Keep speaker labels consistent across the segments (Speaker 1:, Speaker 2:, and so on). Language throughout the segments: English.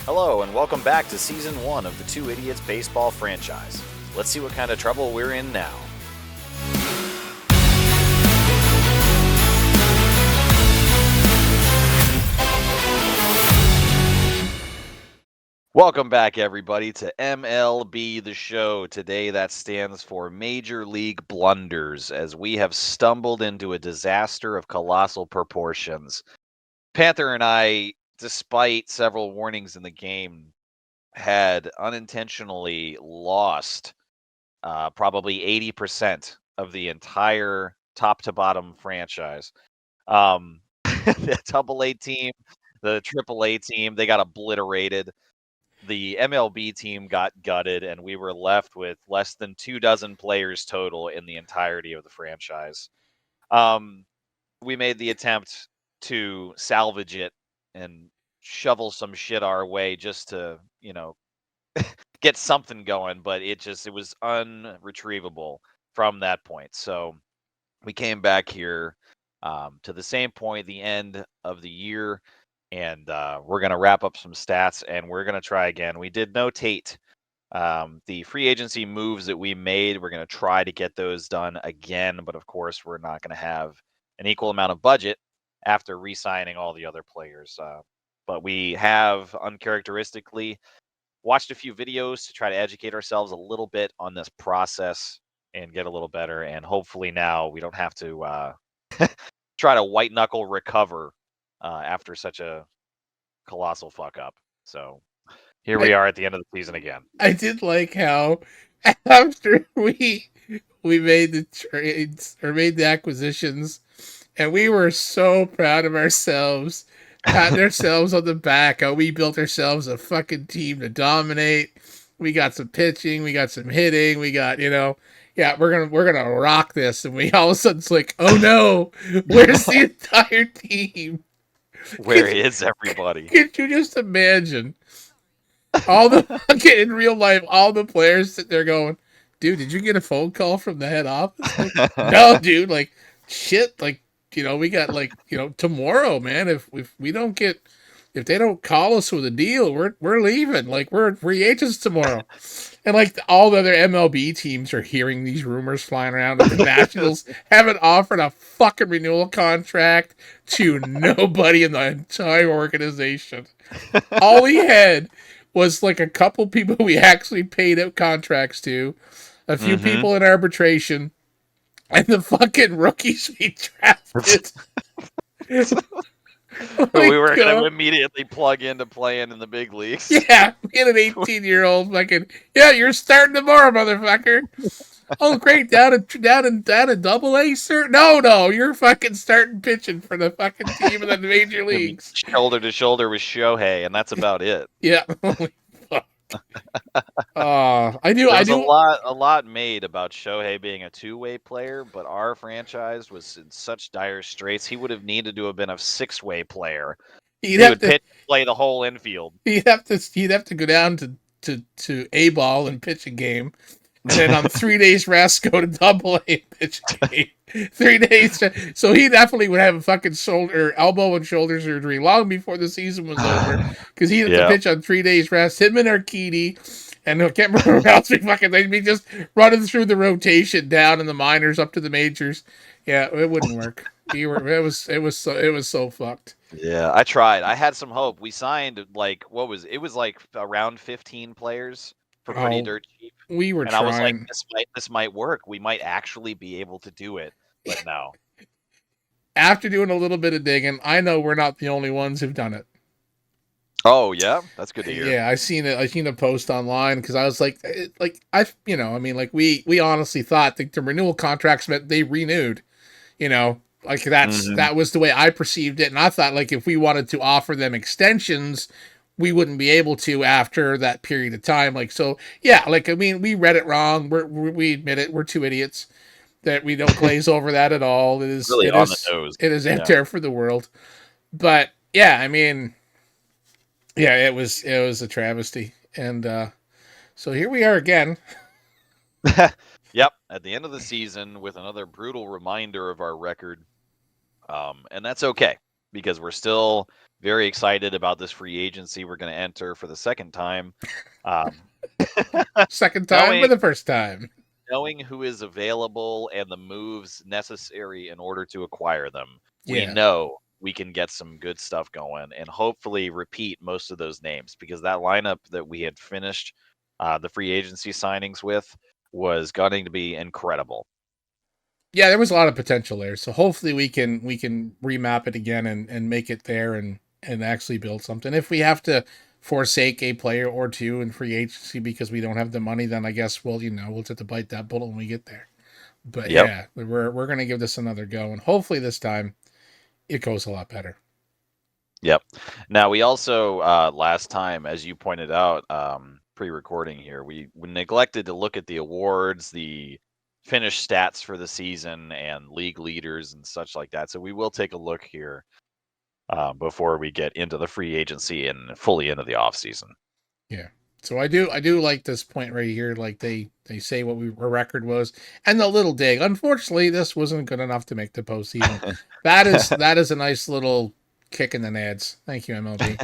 Speaker 1: Hello, and welcome back to Season 1 of the Two Idiots Baseball franchise. Let's see what kind of trouble we're in now. Welcome back, everybody, to MLB The Show. Today, that stands for Major League Blunders, as we have stumbled into a disaster of colossal proportions. Panther and I, despite several warnings in the game, had unintentionally lost probably 80% of the entire top to bottom franchise. The AA team, the AAA team, they got obliterated. The MLB team got gutted, and we were left with less than 24 players total in the entirety of the franchise. We made the attempt to salvage it and shovel some shit our way just to, get something going, but it was unretrievable from that point. So we came back here to the same point, the end of the year, and we're going to wrap up some stats and we're going to try again. We did notate the free agency moves that we made. We're going to try to get those done again, but of course, we're not going to have an equal amount of budget after re-signing all the other players. But we have uncharacteristically watched a few videos to try to educate ourselves a little bit on this process and get a little better. And hopefully now we don't have to try to white knuckle recover after such a colossal fuck up. So here we are at the end of the season again.
Speaker 2: I did like how after we made the trades or made the acquisitions, and we were so proud of ourselves, patting ourselves on the back. How we built ourselves a fucking team to dominate. We got some pitching, we got some hitting, we got yeah, we're gonna rock this, and we all of a sudden it's like, oh no, where's the entire team?
Speaker 1: Where is everybody?
Speaker 2: Could you just imagine? All the fucking in real life, all the players sit there going, dude, did you get a phone call from the head office? Like, no, dude, like shit, like, we got like, tomorrow, man. If we don't get if they don't call us with a deal, we're leaving. Like we're free agents tomorrow. And like all the other MLB teams are hearing these rumors flying around that the Nationals haven't offered a fucking renewal contract to nobody in the entire organization. All we had was like a couple people we actually paid out contracts to, a few people in arbitration, and the fucking rookies we drafted.
Speaker 1: We were going to immediately plug into playing in the big leagues.
Speaker 2: Yeah, we had an 18-year-old fucking, yeah, you're starting tomorrow, motherfucker. Oh, great, down in double A, sir? No, you're fucking starting pitching for the fucking team in the major leagues.
Speaker 1: Shoulder to shoulder with Shohei, and that's about it.
Speaker 2: Yeah. Holy fuck. I do.
Speaker 1: A lot made about Shohei being a two-way player, but our franchise was in such dire straits. He would have needed to have been a six-way player. He would pitch, play the whole infield.
Speaker 2: He'd have to go down to A ball and pitch a game, and then on 3 days rest go to double A and pitch a game. 3 days. So he definitely would have a fucking elbow and shoulder surgery long before the season was over, because he had to pitch on 3 days rest. Him and Urquidy, and I can't remember who else they'd be just running through the rotation down in the minors up to the majors. Yeah, it wouldn't work. It was so fucked.
Speaker 1: Yeah, I tried. I had some hope. We signed like it was like around 15 players for pretty dirt cheap.
Speaker 2: We were
Speaker 1: and
Speaker 2: trying.
Speaker 1: I was like, this might work. We might actually be able to do it. But no.
Speaker 2: After doing a little bit of digging, I know we're not the only ones who've done it.
Speaker 1: Oh yeah, that's good to hear.
Speaker 2: Yeah, I seen a post online, because I was like we honestly thought the renewal contracts meant they renewed. Like that was the way I perceived it, and I thought like if we wanted to offer them extensions, we wouldn't be able to after that period of time. Like, so yeah, like, I mean, we read it wrong. We admit it. We're two idiots that we don't glaze over that at all. It is
Speaker 1: really on the nose.
Speaker 2: It is out there for the world. But yeah, I mean, yeah, it was a travesty, and so here we are again.
Speaker 1: Yep, at the end of the season with another brutal reminder of our record, and that's okay. because we're still very excited about this free agency we're going to enter for the second time. Um,
Speaker 2: Second time for
Speaker 1: knowing
Speaker 2: the first time.
Speaker 1: knowing who is available and the moves necessary in order to acquire them, we
Speaker 2: Yeah.
Speaker 1: know we can get some good stuff going and hopefully repeat most of those names, because that lineup that we had finished the free agency signings with was going to be incredible.
Speaker 2: Yeah, there was a lot of potential there. So hopefully we can remap it again and make it there and actually build something. If we have to forsake a player or two in free agency because we don't have the money, then I guess we'll have to bite that bullet when we get there. But
Speaker 1: Yep.
Speaker 2: yeah, we're gonna give this another go, and hopefully this time it goes a lot better.
Speaker 1: Yep. Now we also last time, as you pointed out, pre-recording here, we neglected to look at the awards, the finished stats for the season, and league leaders and such like that. So we will take a look here before we get into the free agency and fully into the off season.
Speaker 2: Yeah. So I do like this point right here. Like they say what our record was, and the little dig. Unfortunately, this wasn't good enough to make the postseason. That is a nice little kick in the nads. Thank you, MLB.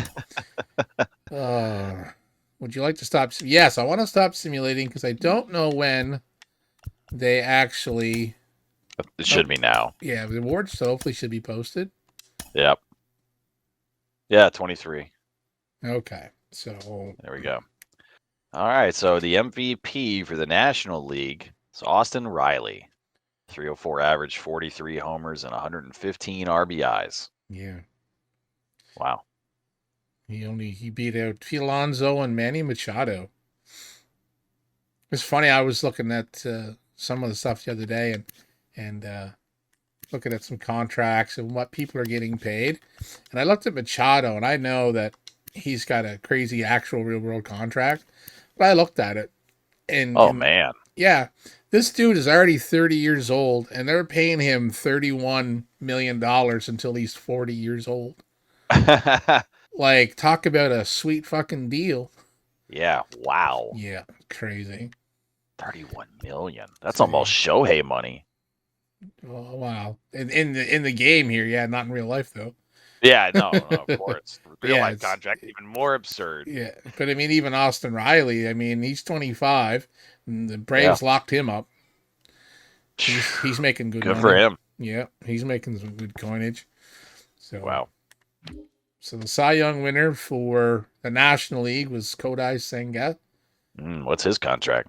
Speaker 2: Would you like to stop? Yes, I want to stop simulating because I don't know when they actually.
Speaker 1: It
Speaker 2: Oh,
Speaker 1: should be now.
Speaker 2: yeah, the awards so hopefully should be posted.
Speaker 1: Yep. Yeah, 23.
Speaker 2: Okay, so
Speaker 1: There we go. All right, so the MVP for the National League is Austin Riley. 304 average, 43 homers, and 115 RBIs.
Speaker 2: yeah,
Speaker 1: Wow.
Speaker 2: he beat out Alonso and Manny Machado. It's funny. I was looking at some of the stuff the other day and looking at some contracts and what people are getting paid. And I looked at Machado, and I know that he's got a crazy actual real world contract. But I looked at it,
Speaker 1: Oh,
Speaker 2: and
Speaker 1: man.
Speaker 2: yeah, this dude is already 30 years old, and they're paying him $31 million until he's 40 years old. Like, talk about a sweet fucking deal.
Speaker 1: Yeah, wow.
Speaker 2: Yeah, crazy.
Speaker 1: 31 million. That's
Speaker 2: So, yeah.
Speaker 1: almost Shohei money.
Speaker 2: Oh, wow. In the game here, yeah, not in real life though.
Speaker 1: Yeah, no, of course. Real
Speaker 2: Yeah,
Speaker 1: life contract, even more absurd.
Speaker 2: yeah. But I mean, even Austin Riley, I mean, he's 25. And the
Speaker 1: Yeah.
Speaker 2: Braves locked him up. He's making good
Speaker 1: Good
Speaker 2: money.
Speaker 1: for him.
Speaker 2: Yeah, he's making some good coinage. So
Speaker 1: Wow.
Speaker 2: So the Cy Young winner for the National League was Kodai Senga.
Speaker 1: What's his contract?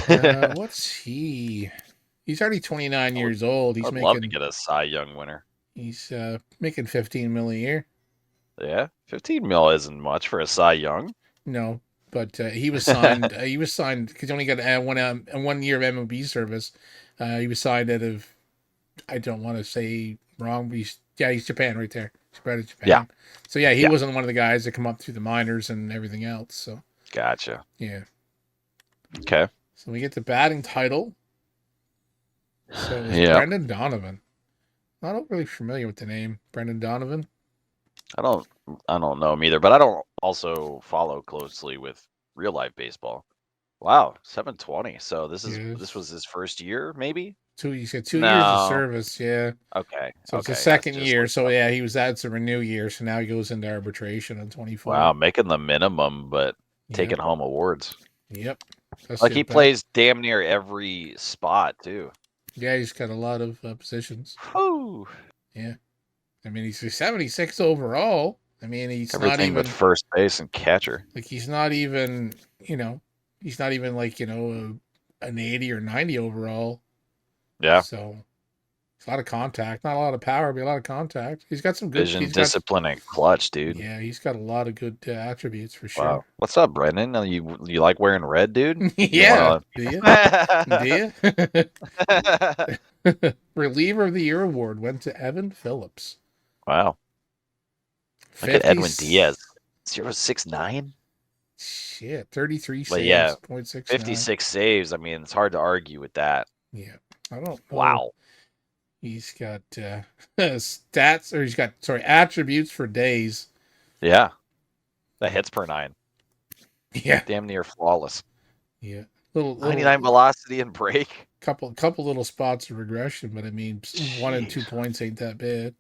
Speaker 2: What's he? He's already 29
Speaker 1: I would,
Speaker 2: years old.
Speaker 1: I would love to get a Cy Young winner.
Speaker 2: He's making 15 mil a year.
Speaker 1: Yeah, 15 mil isn't much for a Cy Young.
Speaker 2: No, but he was signed. He was signed because he only got 1 year of MLB service. He was signed out of. I don't want to say wrong, but he's Japan right there. He's part of Japan.
Speaker 1: Yeah.
Speaker 2: So yeah, he
Speaker 1: Yeah.
Speaker 2: wasn't one of the guys that come up through the minors and everything else. So
Speaker 1: Gotcha.
Speaker 2: yeah.
Speaker 1: Okay.
Speaker 2: So we get the batting title. So it was
Speaker 1: Yeah.
Speaker 2: Brendan Donovan. Not really familiar with the name Brendan Donovan.
Speaker 1: I don't know him either, but I don't also follow closely with real life baseball. Wow, 720. So this
Speaker 2: Yes.
Speaker 1: was his first year, maybe?
Speaker 2: You said 2 years of
Speaker 1: No.
Speaker 2: service, yeah.
Speaker 1: Okay.
Speaker 2: So it's
Speaker 1: Okay.
Speaker 2: the second
Speaker 1: just
Speaker 2: year.
Speaker 1: like-
Speaker 2: So yeah, that's a renew year. So now he goes into arbitration on 24.
Speaker 1: Wow, making the minimum, but taking
Speaker 2: Yep.
Speaker 1: home awards.
Speaker 2: Yep. That's
Speaker 1: Like
Speaker 2: it,
Speaker 1: he
Speaker 2: but-
Speaker 1: plays damn near every spot too.
Speaker 2: Yeah, he's got a lot of positions.
Speaker 1: Whew.
Speaker 2: Yeah. I mean, he's 76 overall. I mean, he's not
Speaker 1: Everything
Speaker 2: even
Speaker 1: but first base and catcher.
Speaker 2: like he's not even he's not even like an 80 or 90 overall.
Speaker 1: Yeah.
Speaker 2: So it's a lot of contact, not a lot of power, but a lot of contact. He's got some good
Speaker 1: Vision, discipline, and clutch, dude.
Speaker 2: Yeah, he's got a lot of good attributes for sure.
Speaker 1: Wow. What's up, Brendan? You like wearing red, dude?
Speaker 2: Yeah. Do you? Reliever of the Year award went to Evan Phillips.
Speaker 1: Wow. Look at Edwin Diaz. 069?
Speaker 2: Shit, 33
Speaker 1: But
Speaker 2: saves,
Speaker 1: yeah,
Speaker 2: 0.69.
Speaker 1: 56 saves. I mean, it's hard to argue with that.
Speaker 2: Yeah, I don't know.
Speaker 1: Wow.
Speaker 2: He's got stats, or attributes for days.
Speaker 1: Yeah. The hits per 9.
Speaker 2: Yeah.
Speaker 1: Damn near flawless.
Speaker 2: Yeah.
Speaker 1: 99 velocity and break.
Speaker 2: Couple little spots of regression, but I mean, 1 and 2 points ain't that bad.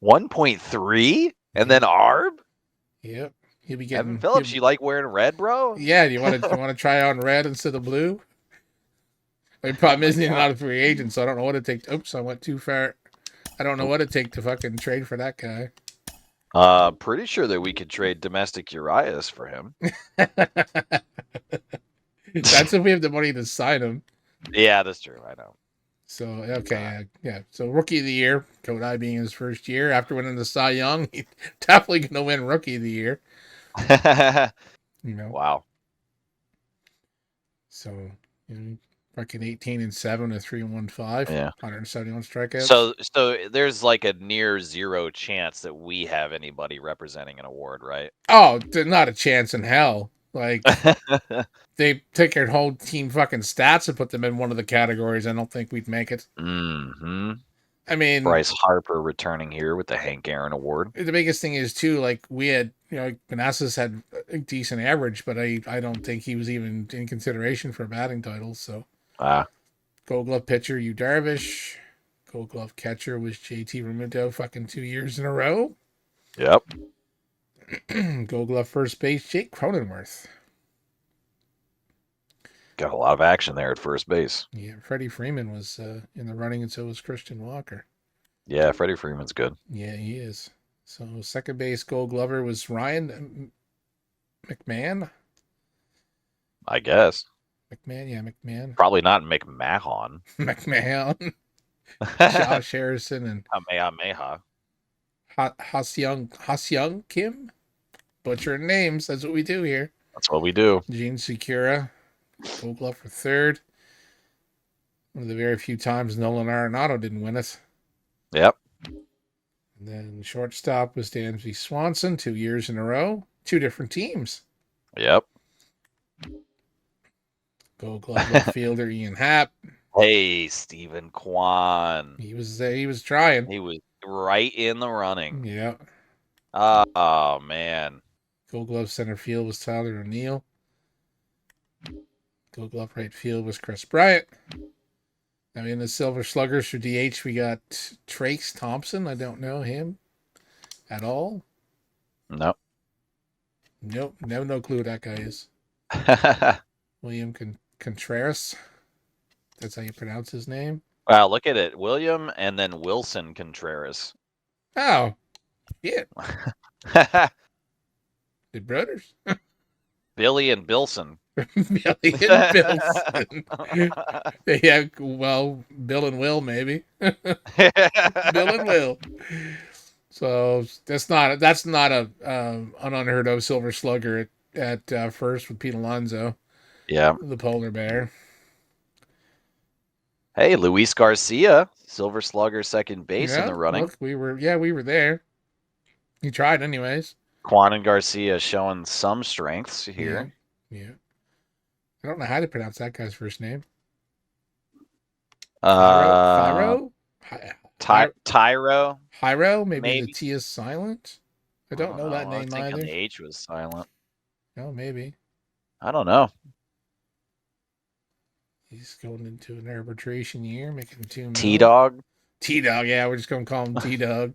Speaker 1: 1.3? And then Arb?
Speaker 2: Yep. He'll be
Speaker 1: Evan
Speaker 2: getting.
Speaker 1: Phillips, you like wearing red, bro?
Speaker 2: Yeah. Do you want to try on red instead of blue? The problem
Speaker 1: Oh my
Speaker 2: is he's
Speaker 1: God.
Speaker 2: not a free agent, so I don't know what it takes. Oops, I went too far. I don't know what it takes to fucking trade for that guy.
Speaker 1: Pretty sure that we could trade domestic Urias for him.
Speaker 2: That's if we have the money to sign him.
Speaker 1: Yeah, that's true. I know.
Speaker 2: So okay, yeah. So rookie of the year, Kodai being his first year after winning the Cy Young, he's definitely gonna win rookie of the year. You know,
Speaker 1: Wow.
Speaker 2: so fucking 18-7 with 3-1-5,
Speaker 1: Yeah.
Speaker 2: 171 strikeouts.
Speaker 1: So there's like a near zero chance that we have anybody representing an award, right?
Speaker 2: Oh, not a chance in hell. Like they take their whole team fucking stats and put them in one of the categories. I don't think we'd make it.
Speaker 1: Mm-hmm.
Speaker 2: I mean,
Speaker 1: Bryce Harper returning here with the Hank Aaron Award.
Speaker 2: the biggest thing is too, like we had, Manassas had a decent average, but I don't think he was even in consideration for batting titles. So
Speaker 1: Ah,
Speaker 2: Gold Glove pitcher, Yu Darvish. Gold Glove catcher was JT Realmuto, fucking 2 years in a row.
Speaker 1: yep.
Speaker 2: Gold Glove first base, Jake Cronenworth.
Speaker 1: Got a lot of action there at first base.
Speaker 2: Yeah, Freddie Freeman was in the running, and so was Christian Walker.
Speaker 1: Yeah, Freddie Freeman's good.
Speaker 2: Yeah, he is. So second base Gold Glover was Ryan McMahon.
Speaker 1: I guess.
Speaker 2: McMahon.
Speaker 1: Probably not McMahon.
Speaker 2: McMahon. Josh Harrison and
Speaker 1: Kamehameha.
Speaker 2: Haseung Kim. Butchering names. That's what we do here.
Speaker 1: That's what we do.
Speaker 2: Gene Secura. Gold Glove for third. One of the very few times Nolan Arenado didn't win it.
Speaker 1: Yep.
Speaker 2: And then shortstop was Dansby Swanson, 2 years in a row. 2 different teams.
Speaker 1: Yep.
Speaker 2: Gold Glove left fielder Ian Happ.
Speaker 1: Hey, Stephen Kwan.
Speaker 2: He was there. He was trying.
Speaker 1: He was right in the running.
Speaker 2: Yeah.
Speaker 1: Oh, man.
Speaker 2: Gold Glove center field was Tyler O'Neill. Gold Glove right field was Chris Bryant. I mean, the Silver Sluggers for DH, we got Trace Thompson. I don't know him at all.
Speaker 1: Nope.
Speaker 2: Nope. No clue who that guy is. William Contreras. That's how you pronounce his name.
Speaker 1: Wow, look at it. William and then Wilson Contreras.
Speaker 2: Oh, yeah. The brothers.
Speaker 1: Billy and Bilson.
Speaker 2: Billy and Bilson. Yeah, well, Bill and Will, maybe. Bill and Will. So that's not a an unheard of Silver Slugger at first with Pete Alonso.
Speaker 1: Yeah.
Speaker 2: The polar bear.
Speaker 1: Hey, Luis Garcia, Silver Slugger, second base in the running.
Speaker 2: Look, we were there. He tried anyways.
Speaker 1: Juan and Garcia showing some strengths here.
Speaker 2: Yeah. I don't know how to pronounce that guy's first name.
Speaker 1: Tyro?
Speaker 2: Hyro? Maybe the
Speaker 1: Maybe.
Speaker 2: T is silent. I don't know that
Speaker 1: I
Speaker 2: name
Speaker 1: was thinking
Speaker 2: either.
Speaker 1: the H was silent.
Speaker 2: No, maybe.
Speaker 1: I don't know.
Speaker 2: He's going into an arbitration year, making $2 million.
Speaker 1: T-Dog?
Speaker 2: T-Dog, yeah, we're just going to call him T-Dog.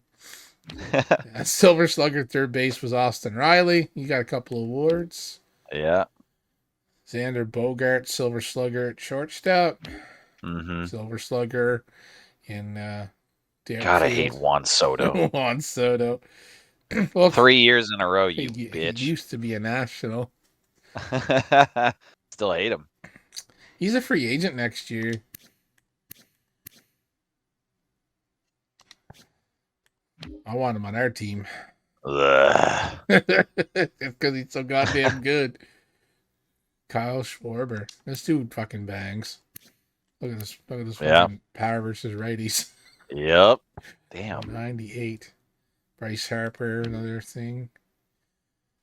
Speaker 2: Silver Slugger third base was Austin Riley. He got a couple awards.
Speaker 1: Yeah.
Speaker 2: Xander Bogart, Silver Slugger at shortstop.
Speaker 1: Mm-hmm.
Speaker 2: Silver Slugger in
Speaker 1: God, I hate Juan Soto.
Speaker 2: Juan Soto. Well,
Speaker 1: 3 years in a row, you bitch.
Speaker 2: He used to be a national.
Speaker 1: Still hate him.
Speaker 2: He's a free agent next year. I want him on our team. Because he's so goddamn good. Kyle Schwarber. This dude fucking bangs. Look at this fucking power versus righties.
Speaker 1: Yep. Damn.
Speaker 2: 98. Bryce Harper, another thing.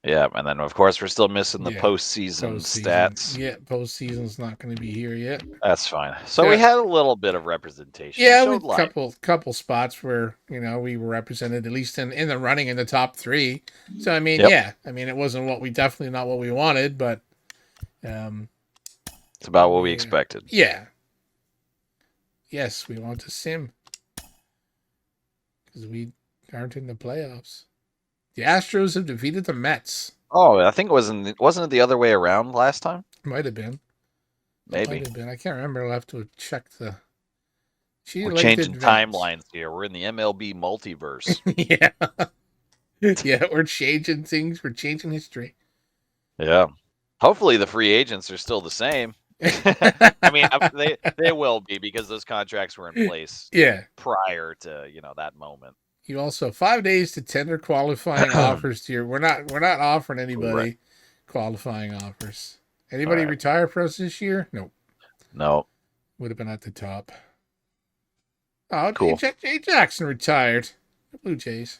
Speaker 1: Yeah, and then of course we're still missing the postseason stats.
Speaker 2: Yeah, postseason's not going to be here yet.
Speaker 1: That's fine. So we had a little bit of representation.
Speaker 2: Yeah, a couple spots where we were represented at least in the running in the top 3. So I mean, it wasn't definitely not what we wanted, but
Speaker 1: it's about what we expected.
Speaker 2: Yeah. Yes, we want to sim because we aren't in the playoffs. The Astros have defeated the Mets.
Speaker 1: Oh, I think wasn't it the other way around last time?
Speaker 2: Might have been.
Speaker 1: Maybe.
Speaker 2: Might have been. I can't remember. I'll have to check the. She
Speaker 1: We're
Speaker 2: like the
Speaker 1: changing
Speaker 2: advance.
Speaker 1: timelines here. We're in the MLB multiverse.
Speaker 2: Yeah. Yeah, we're changing things. We're changing history.
Speaker 1: Yeah. Hopefully the free agents are still the same. I mean, they will be because those contracts were in place
Speaker 2: Yeah.
Speaker 1: prior to, that moment.
Speaker 2: You also 5 days to tender qualifying offers to your. We're not offering anybody
Speaker 1: Right.
Speaker 2: qualifying offers. Anybody
Speaker 1: Right.
Speaker 2: retire for us this year? Nope.
Speaker 1: No.
Speaker 2: Would have been at the top. Oh,
Speaker 1: Cool.
Speaker 2: Jay Jackson retired. The Blue Jays.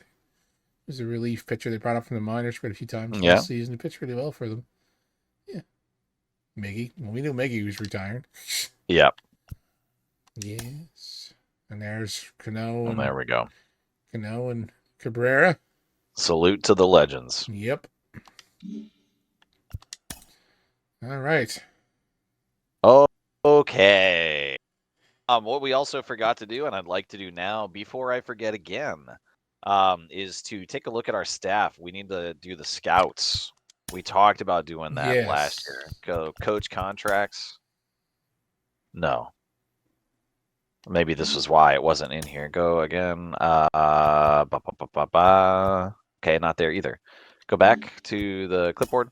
Speaker 2: He was a relief pitcher they brought up from the minors quite a few times last season. He pitched really well for them. Yeah. Miggy. Well, we knew Miggy was retiring.
Speaker 1: Yep.
Speaker 2: Yes. And there's Cano
Speaker 1: And there we go.
Speaker 2: Cano and Cabrera.
Speaker 1: Salute to the legends.
Speaker 2: Yep. All right.
Speaker 1: Oh, okay. What we also forgot to do, and I'd like to do now before I forget again, is to take a look at our staff. We need to do the scouts. We talked about doing that last year. Go coach contracts. No. Maybe this was why it wasn't in here. Go again. Okay, not there either. Go back to the clipboard.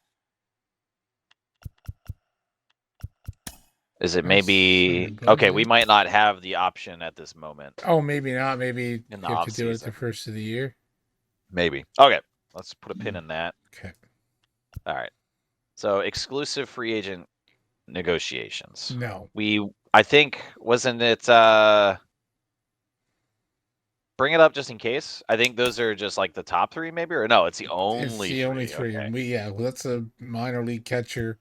Speaker 1: Is it maybe okay? We might not have the option at this moment.
Speaker 2: Oh, maybe not. Maybe
Speaker 1: in the
Speaker 2: you have to do it at
Speaker 1: off-season.
Speaker 2: the first of the year.
Speaker 1: Maybe. Okay, let's put a pin in that.
Speaker 2: Okay.
Speaker 1: All right. So exclusive free agent negotiations.
Speaker 2: No.
Speaker 1: I think, wasn't it? Bring it up just in case. I think those are just like the top three, maybe, or no? It's the only.
Speaker 2: It's the only three.
Speaker 1: Okay.
Speaker 2: Well, that's a minor league catcher.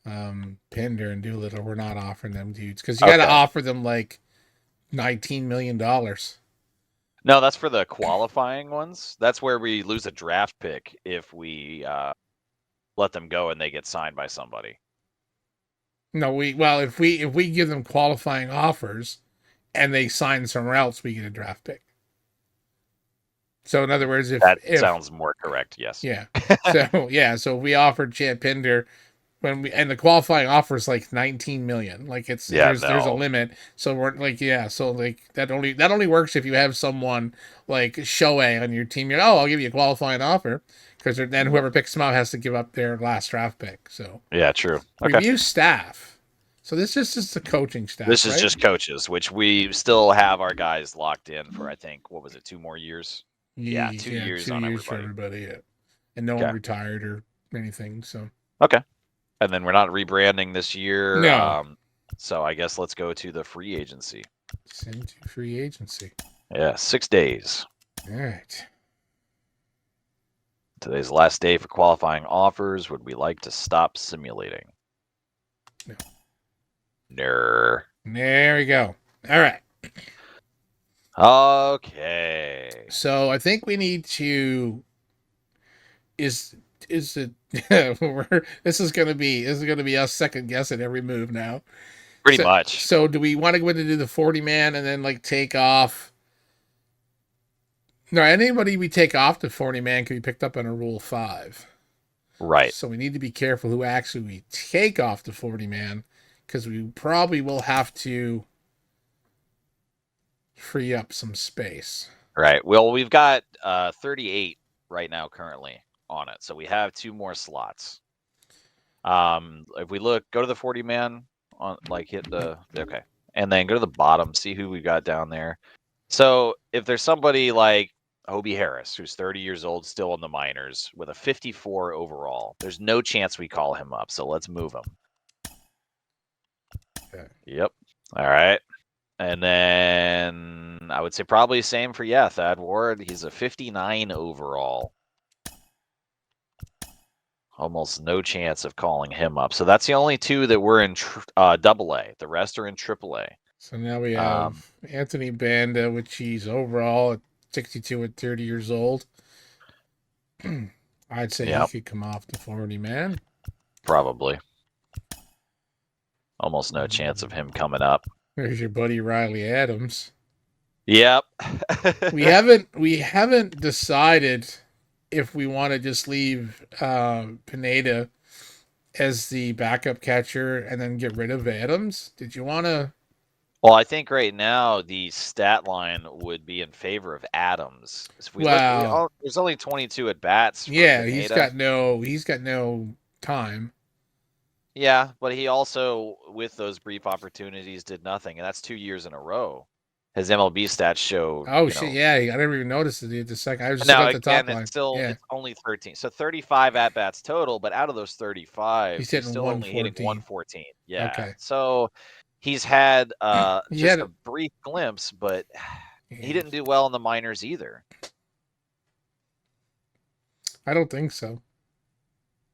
Speaker 2: Pender and Doolittle, we're not offering them dudes because you got to offer them like $19 million.
Speaker 1: No, that's for the qualifying ones. That's where we lose a draft pick if we let them go and they get signed by somebody.
Speaker 2: No, if we give them qualifying offers and they sign somewhere else, we get a draft pick. So in other words, if
Speaker 1: sounds more correct, yes.
Speaker 2: Yeah. So if we offered Chad Pender and the qualifying offer is like 19 million, like there's a limit. So we're like, that only works if you have someone like Shohei on your team. You're I'll give you a qualifying offer, because then whoever picks them out has to give up their last draft pick. So
Speaker 1: yeah, true.
Speaker 2: Okay. Review staff. So this is just the coaching staff.
Speaker 1: This is just coaches, which we still have our guys locked in for. I think 2 more years. Yeah, 2 years on everybody.
Speaker 2: For everybody. Yeah. And no one retired or anything. So
Speaker 1: okay. And then we're not rebranding this year.
Speaker 2: No.
Speaker 1: So I guess let's go to the free agency.
Speaker 2: Send to free agency.
Speaker 1: Yeah, 6 days.
Speaker 2: All right.
Speaker 1: Today's the last day for qualifying offers. Would we like to stop simulating?
Speaker 2: No.
Speaker 1: Ner.
Speaker 2: There we go. All right.
Speaker 1: Okay.
Speaker 2: So I think we need to. Is it? This is gonna be us second guessing every move now.
Speaker 1: Pretty much.
Speaker 2: So do we want to go in and do the 40-man and then like take off? No, anybody we take off the 40-man can be picked up on a Rule 5.
Speaker 1: Right.
Speaker 2: So we need to be careful who actually we take off the 40-man, because we probably will have to free up some space.
Speaker 1: Right. Well, we've got 38 right now currently on it. So we have 2 more slots. If we go to the 40-man on, hit the, okay. And then go to the bottom, see who we got down there. So if there's somebody like Hobie Harris, who's 30 years old, still in the minors with a 54 overall, there's no chance we call him up. So let's move him.
Speaker 2: Okay.
Speaker 1: Yep. All right. And then I would say probably same for, Thad Ward. He's a 59 overall. Almost no chance of calling him up. So that's the only 2 that we're in AA. The rest are in AAA.
Speaker 2: So now we have Anthony Banda, which he's overall at 62 at 30 years old. I'd say he could come off the 40-man.
Speaker 1: Probably. Almost no chance of him coming up.
Speaker 2: There's your buddy Riley Adams.
Speaker 1: Yep.
Speaker 2: We haven't decided if we want to just leave Pineda as the backup catcher and then get rid of Adams. Did you want to?
Speaker 1: Well, I think right now the stat line would be in favor of Adams. If we look,
Speaker 2: Well,
Speaker 1: there's only 22 at bats for
Speaker 2: yeah,
Speaker 1: Pineda.
Speaker 2: he's got no time.
Speaker 1: Yeah, but he also, with those brief opportunities, did nothing, and that's 2 years in a row. His MLB stats show,
Speaker 2: Oh shit, yeah, I never even noticed it at the second. I was just looking
Speaker 1: now
Speaker 2: at the top
Speaker 1: again, it's
Speaker 2: line.
Speaker 1: still
Speaker 2: Yeah,
Speaker 1: it's only 13, so 35 at bats total, but out of those 35,
Speaker 2: he's
Speaker 1: he's
Speaker 2: hitting
Speaker 1: still only hitting
Speaker 2: 114.
Speaker 1: 114. Yeah,
Speaker 2: Okay,
Speaker 1: so he's had
Speaker 2: he
Speaker 1: just
Speaker 2: had
Speaker 1: a
Speaker 2: it.
Speaker 1: brief glimpse, but he
Speaker 2: Yeah,
Speaker 1: didn't do well in the minors either.
Speaker 2: I don't think so.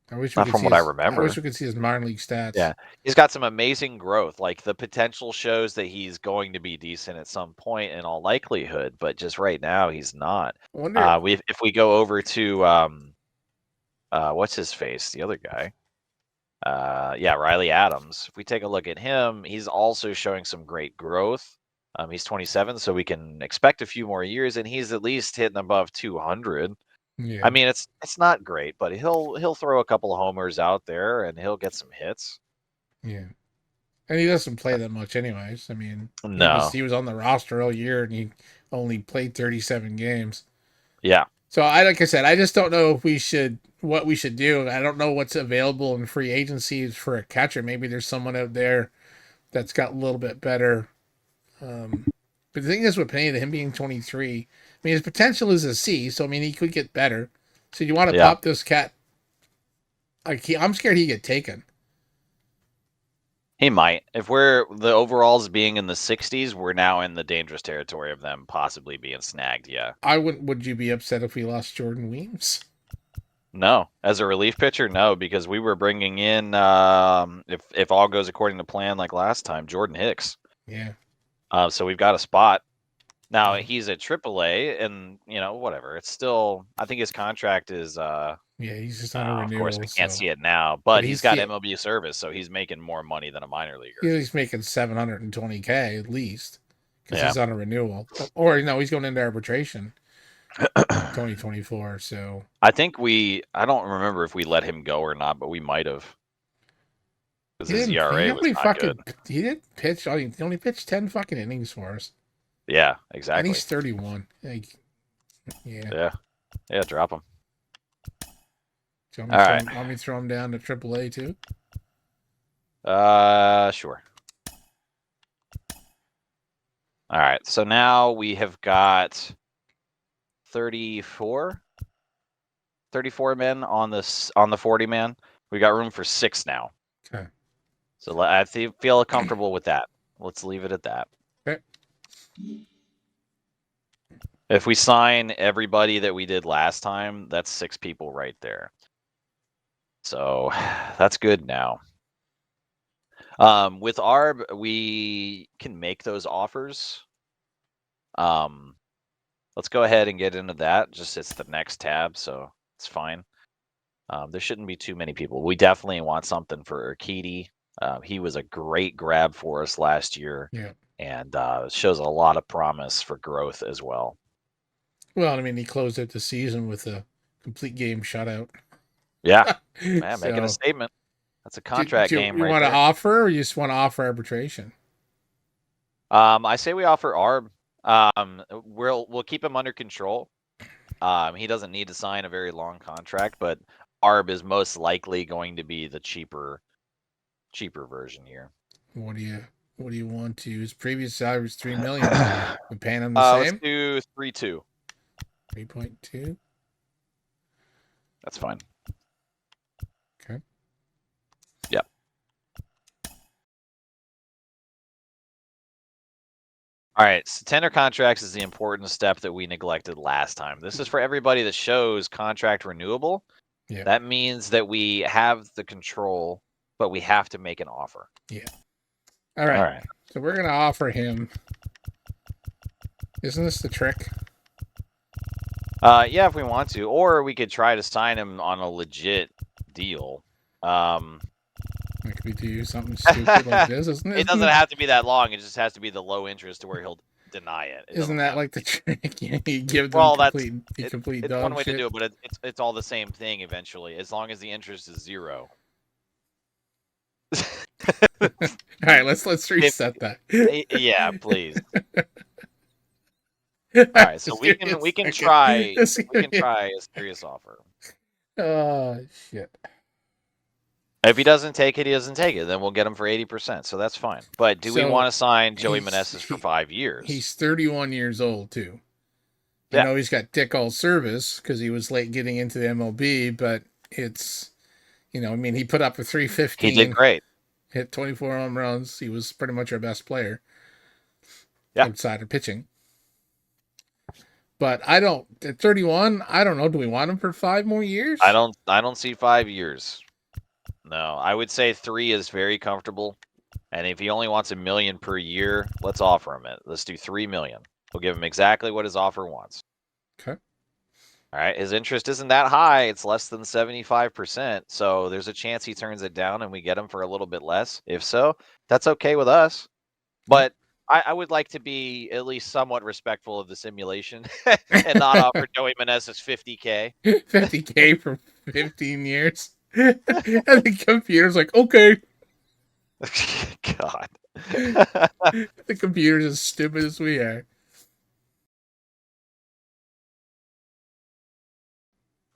Speaker 2: I wish we
Speaker 1: Not
Speaker 2: could
Speaker 1: from
Speaker 2: see
Speaker 1: what I
Speaker 2: his. I wish
Speaker 1: remember.
Speaker 2: we could see his minor league stats.
Speaker 1: Yeah, he's got some amazing growth. Like the potential shows that he's going to be decent at some point in all likelihood, but just right now he's not.
Speaker 2: I wonder.
Speaker 1: If we go over to what's his face, the other guy, yeah, Riley Adams. If we take a look at him, he's also showing some great growth. He's 27, so we can expect a few more years, and he's at least hitting above 200. I
Speaker 2: Yeah,
Speaker 1: mean, it's not great, but he'll throw a couple of homers out there, and he'll get some hits.
Speaker 2: yeah. And he doesn't play that much, anyways. I mean,
Speaker 1: No,
Speaker 2: he was on the roster all year, and he only played 37 games.
Speaker 1: yeah.
Speaker 2: So like I said, I just don't know if what we should do. I don't know what's available in free agencies for a catcher. Maybe there's someone out there that's got a little bit better. But the thing is with Pineda, him being 23, I mean his potential is a C. So I mean he could get better. So you want to
Speaker 1: Yeah,
Speaker 2: pop this cat? I'm scared he get taken.
Speaker 1: he might. If we're the overalls being in the 60s, we're now in the dangerous territory of them possibly being snagged. Yeah.
Speaker 2: I wouldn't. Would you be upset if we lost Jordan Weems?
Speaker 1: No, as a relief pitcher, no, because we were bringing in if all goes according to plan like last time, Jordan Hicks.
Speaker 2: Yeah.
Speaker 1: So we've got a spot. Now
Speaker 2: Yeah.
Speaker 1: he's at AAA, and whatever. It's still, I think his contract is.
Speaker 2: Yeah, he's just on a
Speaker 1: Of course,
Speaker 2: renewal.
Speaker 1: we can't
Speaker 2: So,
Speaker 1: see it now,
Speaker 2: but
Speaker 1: but he's got MLB service, so he's making more money than a minor leaguer.
Speaker 2: he's making 720K at least because
Speaker 1: Yeah.
Speaker 2: he's on a renewal, or he's going into arbitration 2024. So
Speaker 1: I don't remember if we let him go or not, but we might have. Because his ERA was not good.
Speaker 2: He didn't pitch. He only pitched 10 fucking innings for us,
Speaker 1: Yeah,
Speaker 2: and
Speaker 1: exactly.
Speaker 2: he's 31. Like, yeah.
Speaker 1: Yeah, drop him.
Speaker 2: Do you
Speaker 1: All right.
Speaker 2: want me to throw him down to AAA too?
Speaker 1: Sure. All right, so now we have got 34 men on the 40-man. We got room for 6 now.
Speaker 2: Okay.
Speaker 1: So I feel comfortable with that. Let's leave it at that.
Speaker 2: Okay.
Speaker 1: If we sign everybody that we did last time, that's 6 people right there. So that's good now. With ARB, we can make those offers. Let's go ahead and get into that. Just it's the next tab, so it's fine. There shouldn't be too many people. We definitely want something for Urquidy. He was a great grab for us last year.
Speaker 2: Yeah.
Speaker 1: And shows a lot of promise for growth as well.
Speaker 2: Well, I mean, he closed out the season with a complete game shutout.
Speaker 1: Yeah, man, making a statement. That's a contract game,
Speaker 2: you
Speaker 1: right
Speaker 2: want
Speaker 1: there.
Speaker 2: to offer, or you just want to offer arbitration?
Speaker 1: I say we offer ARB. We'll keep him under control. He doesn't need to sign a very long contract, but ARB is most likely going to be the cheaper version here.
Speaker 2: What do you want to? His previous salary was $3 million. We're paying him the same.
Speaker 1: Let's do 3.2.
Speaker 2: 3.2.
Speaker 1: That's fine.
Speaker 2: Okay.
Speaker 1: Yep. All right, so tender contracts is the important step that we neglected last time. This is for everybody that shows contract renewable.
Speaker 2: Yeah.
Speaker 1: That means that we have the control, but we have to make an offer.
Speaker 2: Yeah. All right. So we're going to offer him. Isn't this the trick?
Speaker 1: Yeah, if we want to. Or we could try to sign him on a legit deal.
Speaker 2: Like we do something stupid like this, isn't it?
Speaker 1: It doesn't have to be that long. It just has to be the low interest to where he'll deny it. It
Speaker 2: Isn't
Speaker 1: doesn't
Speaker 2: that
Speaker 1: happen.
Speaker 2: like the trick? You give them
Speaker 1: Well,
Speaker 2: complete
Speaker 1: it's one
Speaker 2: dog
Speaker 1: way to
Speaker 2: shit.
Speaker 1: do it, but it's all the same thing eventually, as long as the interest is 0.
Speaker 2: All right, let's reset that.
Speaker 1: Yeah, please. All
Speaker 2: I'm
Speaker 1: right, so
Speaker 2: just give me a
Speaker 1: we can
Speaker 2: second.
Speaker 1: try
Speaker 2: Just
Speaker 1: we
Speaker 2: give
Speaker 1: can
Speaker 2: me
Speaker 1: try a serious offer.
Speaker 2: Oh shit.
Speaker 1: If he doesn't take it, he doesn't take it. Then we'll get him for 80%. So that's fine. But do we
Speaker 2: So
Speaker 1: want to sign Joey
Speaker 2: he's
Speaker 1: Meneses for 5 years?
Speaker 2: he's 31 years old too. I
Speaker 1: Yeah.
Speaker 2: know he's got dick all service because he was late getting into the MLB, but it's I mean, he put up a
Speaker 1: He did
Speaker 2: 315,
Speaker 1: great.
Speaker 2: hit 24 home runs. He was pretty much our best player
Speaker 1: Yeah.
Speaker 2: outside of pitching. But I don't at 31. I don't know. Do we want him for 5 more years?
Speaker 1: I don't see 5 years. No, I would say 3 is very comfortable. And if he only wants $1 million per year, let's offer him it. Let's do $3 million. We'll give him exactly what his offer wants.
Speaker 2: Okay.
Speaker 1: All right. His interest isn't that high. It's less than 75%. So there's a chance he turns it down and we get him for a little bit less. If so, that's okay with us. But I would like to be at least somewhat respectful of the simulation and not offer Joey Meneses $50K.
Speaker 2: 50K for 15 years. And the computer's like, okay.
Speaker 1: God.
Speaker 2: The computer's as stupid as we are.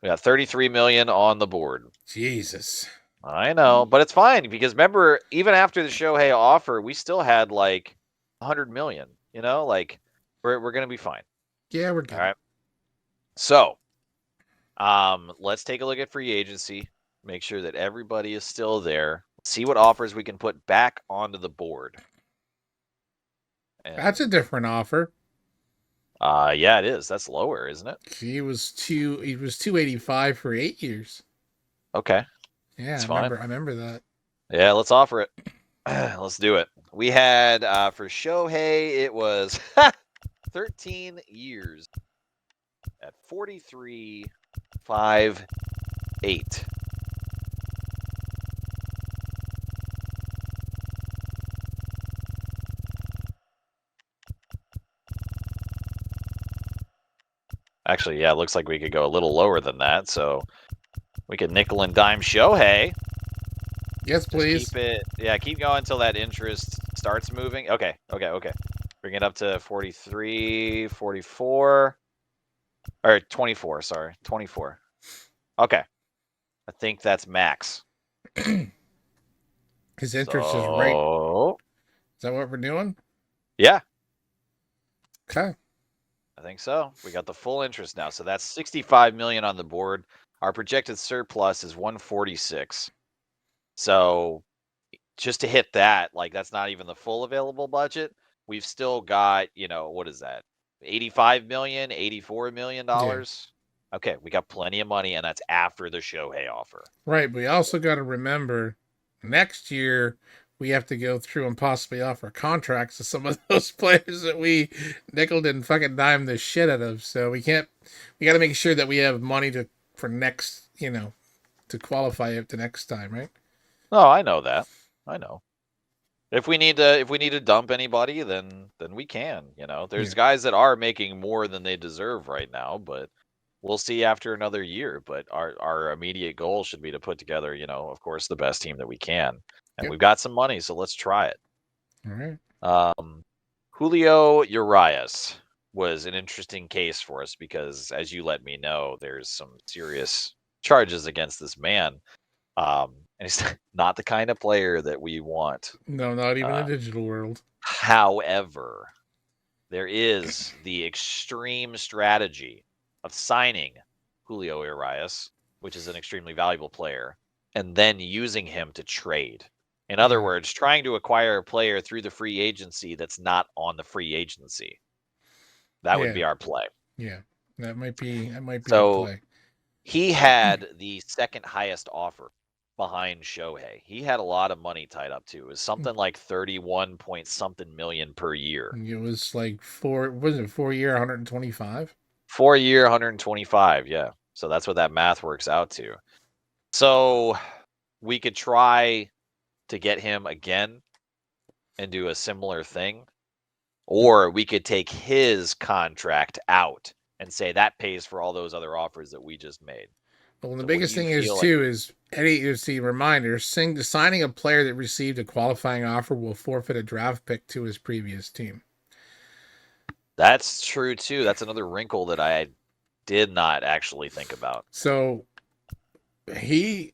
Speaker 1: We got 33 million on the board.
Speaker 2: Jesus.
Speaker 1: I know, but it's fine because remember, even after the Shohei offer, we still had like 100 million. Like we're gonna be fine.
Speaker 2: Yeah, we're good.
Speaker 1: All right. So, let's take a look at free agency. Make sure that everybody is still there. See what offers we can put back onto the board. And,
Speaker 2: That's a different offer.
Speaker 1: yeah, it is. That's lower, isn't it?
Speaker 2: He was 285 for 8 years.
Speaker 1: Okay.
Speaker 2: Yeah,
Speaker 1: It's
Speaker 2: I
Speaker 1: fine.
Speaker 2: remember that.
Speaker 1: Yeah, let's offer it. Let's do it. We had for Shohei, it was 13 years at 43.58. Actually, yeah, it looks like we could go a little lower than that. So we could nickel and dime Shohei.
Speaker 2: Yes, please.
Speaker 1: Keep going until that interest starts moving. Okay. Bring it up to 43, 44, or 24, sorry, 24. Okay. I think that's max.
Speaker 2: His interest is right.
Speaker 1: So,
Speaker 2: Is that what we're doing?
Speaker 1: yeah,
Speaker 2: Okay.
Speaker 1: I think so. We got the full interest now. So that's 65 million on the board. Our projected surplus is 146. So just to hit that, like that's not even the full available budget. We've still got, what is that? 85 million, 84 million dollars. Yeah. Okay, we got plenty of money, and that's after the Shohei offer.
Speaker 2: Right, but we also got to remember next year we have to go through and possibly offer contracts to some of those players that we nickel and fucking dime the shit out of. So we got to make sure that we have money for next, to qualify it the next time, right?
Speaker 1: Oh, I know that. I know. If we need to dump anybody, then we can. There's guys that are making more than they deserve right now, but we'll see after another year. But our immediate goal should be to put together, of course, the best team that we can, and we've got some money, so let's try it.
Speaker 2: All right.
Speaker 1: Julio Urias was an interesting case for us because, as you let me know, there's some serious charges against this man. And he's not the kind of player that we want.
Speaker 2: No, not even a digital world.
Speaker 1: However, there is the extreme strategy of signing Julio Urias, which is an extremely valuable player, and then using him to trade. In other words, trying to acquire a player through the free agency that's not on the free agency. That would be our play.
Speaker 2: Yeah, that might be
Speaker 1: so
Speaker 2: our play.
Speaker 1: He had the second highest offer behind Shohei. He had a lot of money tied up too. It was something like 31 point something million per year.
Speaker 2: It was like 4 year, 125?
Speaker 1: 4 year, 125, yeah. So that's what that math works out to. So we could try to get him again and do a similar thing. Or we could take his contract out and say that pays for all those other offers that we just made.
Speaker 2: Well, the
Speaker 1: So what do
Speaker 2: biggest
Speaker 1: you
Speaker 2: thing is
Speaker 1: feel like?
Speaker 2: too is Eddie is the reminder: signing a player that received a qualifying offer will forfeit a draft pick to his previous team.
Speaker 1: That's true too. That's another wrinkle that I did not actually think about.
Speaker 2: So the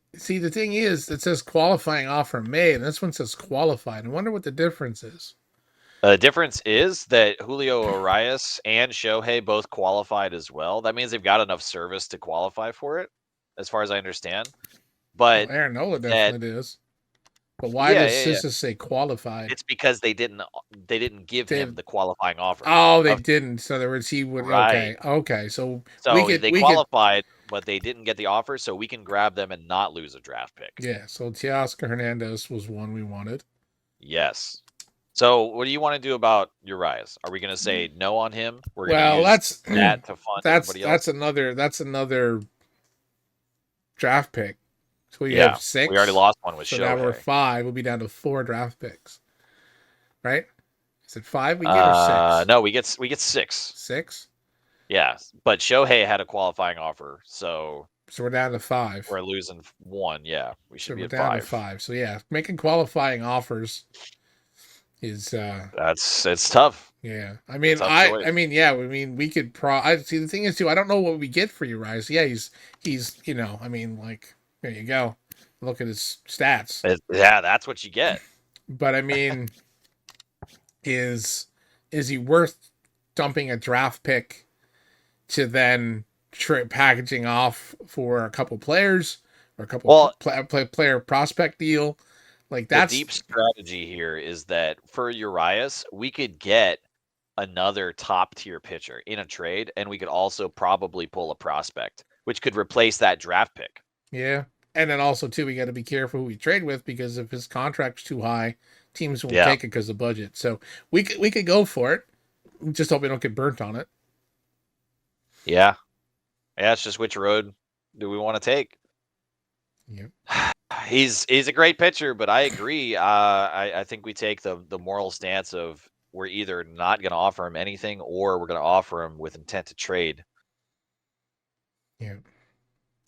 Speaker 2: thing is, it says qualifying offer made, and this one says qualified. I wonder what the difference is.
Speaker 1: The difference is that Julio Arias and Shohei both qualified as well. That means they've got enough service to qualify for it, as far as I understand.
Speaker 2: Well,
Speaker 1: But
Speaker 2: Aaron Nola
Speaker 1: that,
Speaker 2: definitely is. But why
Speaker 1: yeah,
Speaker 2: does
Speaker 1: yeah, yeah.
Speaker 2: Sissa say qualified?
Speaker 1: It's because they didn't give
Speaker 2: They
Speaker 1: him the qualifying offer.
Speaker 2: Oh, they
Speaker 1: Of
Speaker 2: didn't. So in other words, he would.
Speaker 1: Right.
Speaker 2: Okay. So
Speaker 1: So they
Speaker 2: we could.
Speaker 1: qualified, but they didn't get the offer, so we can grab them and not lose a draft pick.
Speaker 2: Yeah. So Teoscar Hernandez was one we wanted.
Speaker 1: Yes. So what do you want to do about Urias? Are we going to say no on him? We're going to
Speaker 2: Well,
Speaker 1: use that to fund everybody else?
Speaker 2: that's another draft pick. So we have
Speaker 1: Yeah. We already
Speaker 2: 6.
Speaker 1: lost one with
Speaker 2: So now we're
Speaker 1: Shohei.
Speaker 2: 5. We'll be down to 4 draft picks. Right? Is it 5 we get or 6?
Speaker 1: No, we get 6.
Speaker 2: 6.
Speaker 1: Yeah, but Shohei had a qualifying offer, so
Speaker 2: So we're down to 5.
Speaker 1: we're losing 1. Yeah, we should
Speaker 2: So
Speaker 1: be
Speaker 2: we're
Speaker 1: at
Speaker 2: down to
Speaker 1: 5.
Speaker 2: 5. So yeah, making qualifying offers is
Speaker 1: It's tough.
Speaker 2: yeah.
Speaker 1: It's a tough choice.
Speaker 2: We could see the thing is too, I don't know what we get for Urias. Yeah, he's like there you go. Look at his stats.
Speaker 1: Yeah, that's what you get.
Speaker 2: But I mean, is he worth dumping a draft pick to then packaging off for a couple players or a couple
Speaker 1: Well,
Speaker 2: player prospect deal? Like
Speaker 1: the
Speaker 2: that's
Speaker 1: deep strategy here is that for Urias, we could get another top tier pitcher in a trade, and we could also probably pull a prospect, which could replace that draft pick.
Speaker 2: yeah. And then also too, we got to be careful who we trade with because if his contract's too high, teams won't
Speaker 1: Yeah.
Speaker 2: take it because of budget. So we could go for it. Just hope we don't get burnt on it.
Speaker 1: Yeah. Yeah, it's just which road do we want to take?
Speaker 2: Yep.
Speaker 1: He's a great pitcher, but I agree. I think we take the moral stance of we're either not going to offer him anything or we're going to offer him with intent to trade.
Speaker 2: Yeah.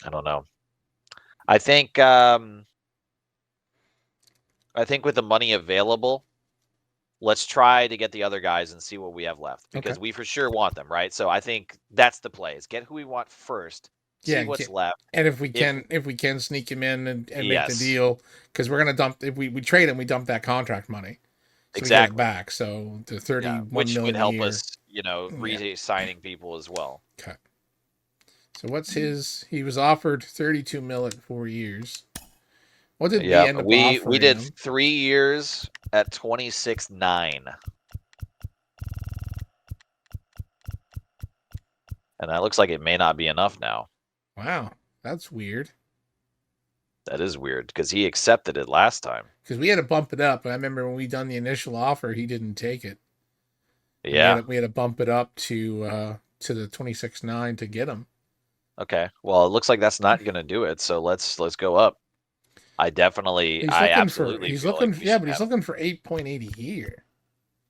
Speaker 1: I don't know. I think with the money available, let's try to get the other guys and see what we have left because we for sure want them, right? So I think that's the play: is get who we want first, see what's left,
Speaker 2: and if we can sneak him in and make the
Speaker 1: Yes.
Speaker 2: deal, because we're gonna dump if we trade him, we dump that contract money, so we get
Speaker 1: Exactly.
Speaker 2: it back. So the 31
Speaker 1: which
Speaker 2: million
Speaker 1: would
Speaker 2: a
Speaker 1: help
Speaker 2: year.
Speaker 1: us, re-signing people as well.
Speaker 2: Okay. So what's his? He was offered 32 mil at 4 years. What did we end up offering
Speaker 1: we did
Speaker 2: him?
Speaker 1: 3 years at 26.9. And that looks like it may not be enough now.
Speaker 2: Wow, that's weird.
Speaker 1: That is weird because he accepted it last time.
Speaker 2: Because we had to bump it up. I remember when we done the initial offer, he didn't take it.
Speaker 1: Yeah.
Speaker 2: We had to bump it up to the 26.9 to get him.
Speaker 1: Okay. Well, it looks like that's not going to do it. So let's go up. I absolutely
Speaker 2: He's
Speaker 1: feel
Speaker 2: looking
Speaker 1: like
Speaker 2: but he's looking for 8.80 a year.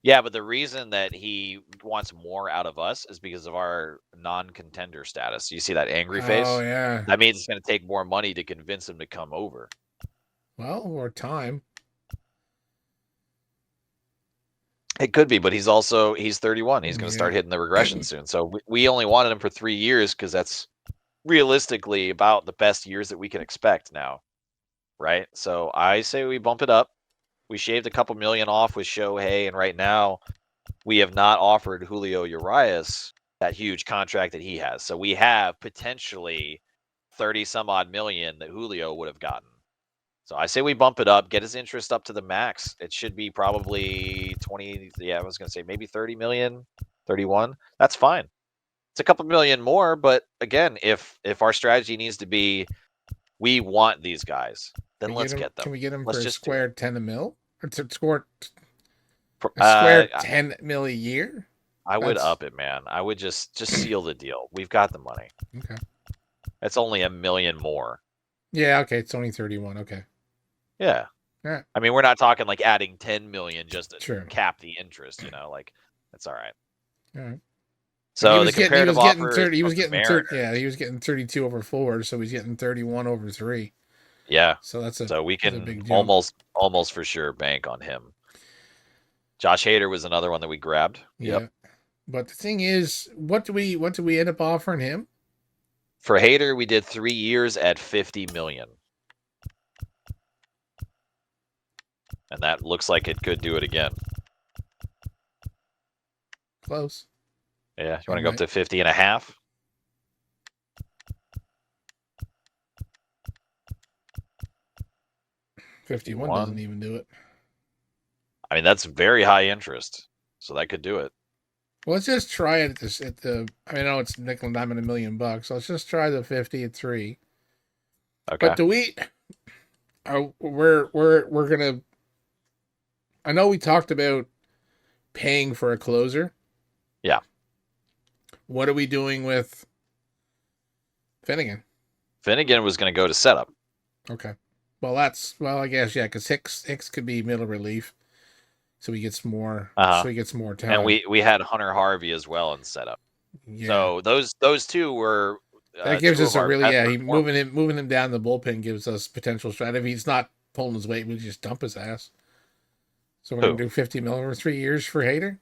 Speaker 1: Yeah, but the reason that he wants more out of us is because of our non-contender status. You see that angry face?
Speaker 2: Oh yeah.
Speaker 1: That means it's going to take more money to convince him to come over.
Speaker 2: Well, or time.
Speaker 1: It could be, but he's 31. He's going to start hitting the regression soon. So we only wanted him for 3 years because that's realistically about the best years that we can expect now, right? So I say we bump it up. We shaved a couple million off with Shohei, and right now we have not offered Julio Urias that huge contract that he has. So we have potentially 30 some odd million that Julio would have gotten. So I say we bump it up, get his interest up to the max. It should be probably 20. Yeah, I was going to say maybe 30 million, 31. That's fine. It's a couple million more, but again, if our strategy needs to be we want these guys, then let's get them.
Speaker 2: Can we get him
Speaker 1: let's
Speaker 2: for a
Speaker 1: just
Speaker 2: square 10 a mil? Or to score a
Speaker 1: uh,
Speaker 2: square 10 mil a year?
Speaker 1: I would up it, man. I would just seal the deal. We've got the money.
Speaker 2: Okay.
Speaker 1: It's only $1 million more.
Speaker 2: Yeah, okay. It's only 31. Okay.
Speaker 1: Yeah.
Speaker 2: Yeah.
Speaker 1: I mean, we're not talking like adding 10 million just to
Speaker 2: True.
Speaker 1: cap the interest, like It's all right.
Speaker 2: All right. And
Speaker 1: So the comparative offer is
Speaker 2: he
Speaker 1: from
Speaker 2: was
Speaker 1: the
Speaker 2: getting 30, yeah,
Speaker 1: Mariners.
Speaker 2: he was getting 32 over 4, so he's getting 31 over 3.
Speaker 1: Yeah.
Speaker 2: So that's
Speaker 1: So we
Speaker 2: a
Speaker 1: can
Speaker 2: big jump.
Speaker 1: almost for sure bank on him. Josh Hader was another one that we grabbed. Yep.
Speaker 2: Yeah. But the thing is, what do we end up offering him?
Speaker 1: For Hader, we did 3 years at 50 million. And that looks like it could do it again.
Speaker 2: Close.
Speaker 1: Yeah. You want to go up to 50 and a half?
Speaker 2: 51 doesn't even do it.
Speaker 1: I mean, that's very high interest. So that could do it.
Speaker 2: Well, let's just try it at the. I mean, I know it's nickel and dime $1 million. So let's just try the 50 at 3.
Speaker 1: Okay.
Speaker 2: But do we? We're gonna. I know we talked about paying for a closer.
Speaker 1: Yeah.
Speaker 2: What are we doing with Finnegan?
Speaker 1: Finnegan was going to go to setup.
Speaker 2: Okay. Well, I guess yeah, because Hicks could be middle relief, so he gets more. So he gets more time.
Speaker 1: And we had Hunter Harvey as well in setup. Yeah. So those two were.
Speaker 2: That gives us a really moving him down the bullpen gives us potential strat. If he's not pulling his weight, we just dump his ass. So we're gonna do 50 mil over 3 years for Hader.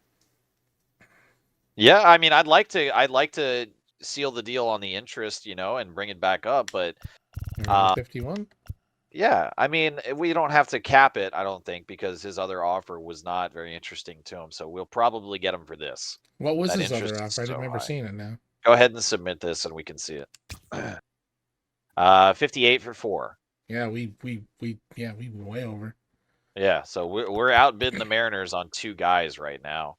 Speaker 1: Yeah, I mean, I'd like to seal the deal on the interest, and bring it back up, but
Speaker 2: 51.
Speaker 1: Yeah, I mean, we don't have to cap it, I don't think, because his other offer was not very interesting to him. So we'll probably get him for this.
Speaker 2: What was his other offer? I didn't remember seeing it now.
Speaker 1: Go ahead and submit this, and we can see it. 58 for 4.
Speaker 2: Yeah, we were way over.
Speaker 1: Yeah, so we're outbidding the Mariners on 2 guys right now.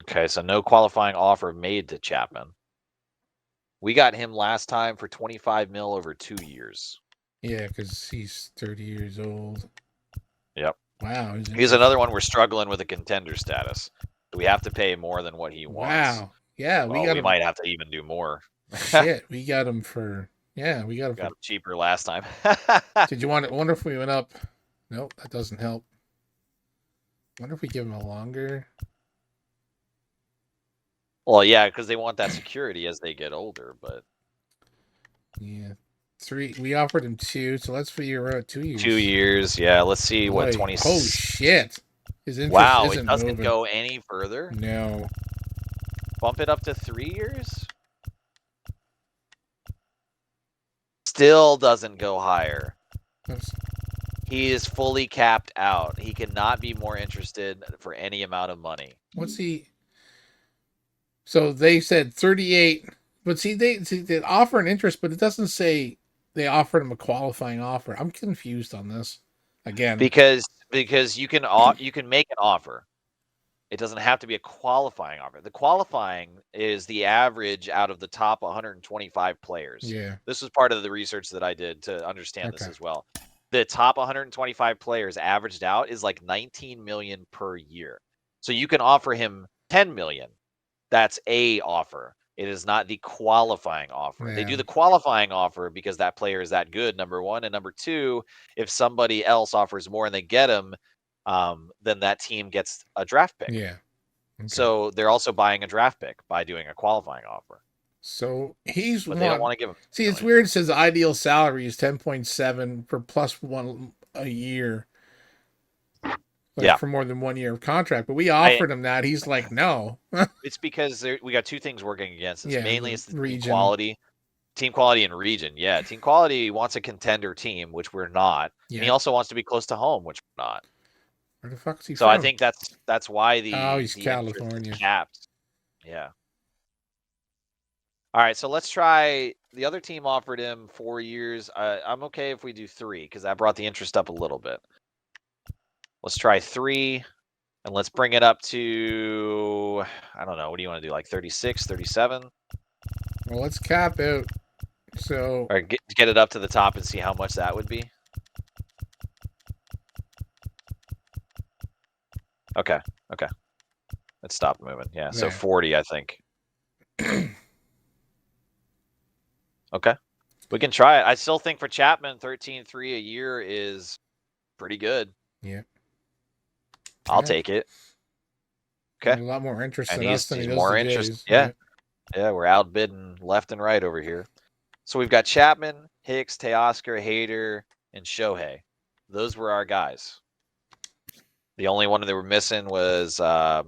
Speaker 1: Okay, so no qualifying offer made to Chapman. We got him last time for 25 mil over 2 years.
Speaker 2: Yeah, because he's 30 years old.
Speaker 1: Yep.
Speaker 2: Wow.
Speaker 1: He's another one we're struggling with a contender status. We have to pay more than what he wants.
Speaker 2: Wow. Yeah,
Speaker 1: we might have to even do more.
Speaker 2: Shit, we got him for we got him
Speaker 1: cheaper last time.
Speaker 2: Did you wonder if we went up? Nope, that doesn't help. Wonder if we give him a longer.
Speaker 1: Well, yeah, because they want that security as they get older, but
Speaker 2: yeah. 3. We offered him 2, so let's figure out 2 years.
Speaker 1: 2 years, yeah. Let's see what 20.
Speaker 2: Oh shit! His interest
Speaker 1: it doesn't go any further.
Speaker 2: No.
Speaker 1: Bump it up to 3 years. Still doesn't go higher. He is fully capped out. He cannot be more interested for any amount of money.
Speaker 2: What's he? So they said 38, but they offer an interest, but it doesn't say they offered him a qualifying offer. I'm confused on this again.
Speaker 1: Because you can make an offer. It doesn't have to be a qualifying offer. The qualifying is the average out of the top 125 players.
Speaker 2: Yeah.
Speaker 1: This was part of the research that I did to understand this as well. The top 125 players averaged out is like 19 million per year. So you can offer him 10 million. That's a offer. It is not the qualifying offer. Yeah. They do the qualifying offer because that player is that good, number one. And number two, if somebody else offers more and they get him, then that team gets a draft pick.
Speaker 2: Yeah.
Speaker 1: Okay. So they're also buying a draft pick by doing a qualifying offer.
Speaker 2: So they
Speaker 1: don't want to give him.
Speaker 2: See, it's weird. It says the ideal salary is 10.7 for +1 a year. For more than 1 year of contract, but we offered him that. He's like, no.
Speaker 1: It's because we got 2 things working against us. Mainly it's the
Speaker 2: region.
Speaker 1: Team quality and region. Yeah, team quality wants a contender team, which we're not. Yeah. And he also wants to be close to home, which we're not.
Speaker 2: Where the fuck is he
Speaker 1: from? I think that's why
Speaker 2: he's California
Speaker 1: capped. Yeah. All right, so let's try. The other team offered him 4 years. I'm okay if we do 3 because that brought the interest up a little bit. Let's try 3, and let's bring it up to, I don't know, what do you want to do, like 36, 37?
Speaker 2: Well, let's cap out. So,
Speaker 1: or get it up to the top and see how much that would be. Okay. Let's stop moving. Yeah, so 40, I think. Okay. We can try it. I still think for Chapman, 13.3 a year is pretty good.
Speaker 2: Yeah.
Speaker 1: I'll take it.
Speaker 2: He
Speaker 1: Okay.
Speaker 2: has a lot more interest
Speaker 1: And
Speaker 2: in us than he
Speaker 1: he's
Speaker 2: does the
Speaker 1: more interested.
Speaker 2: Jays.
Speaker 1: Yeah.
Speaker 2: Yeah.
Speaker 1: Yeah, we're outbidding left and right over here. So we've got Chapman, Hicks, Teoscar, Hader, and Shohei. Those were our guys. The only one that we're missing was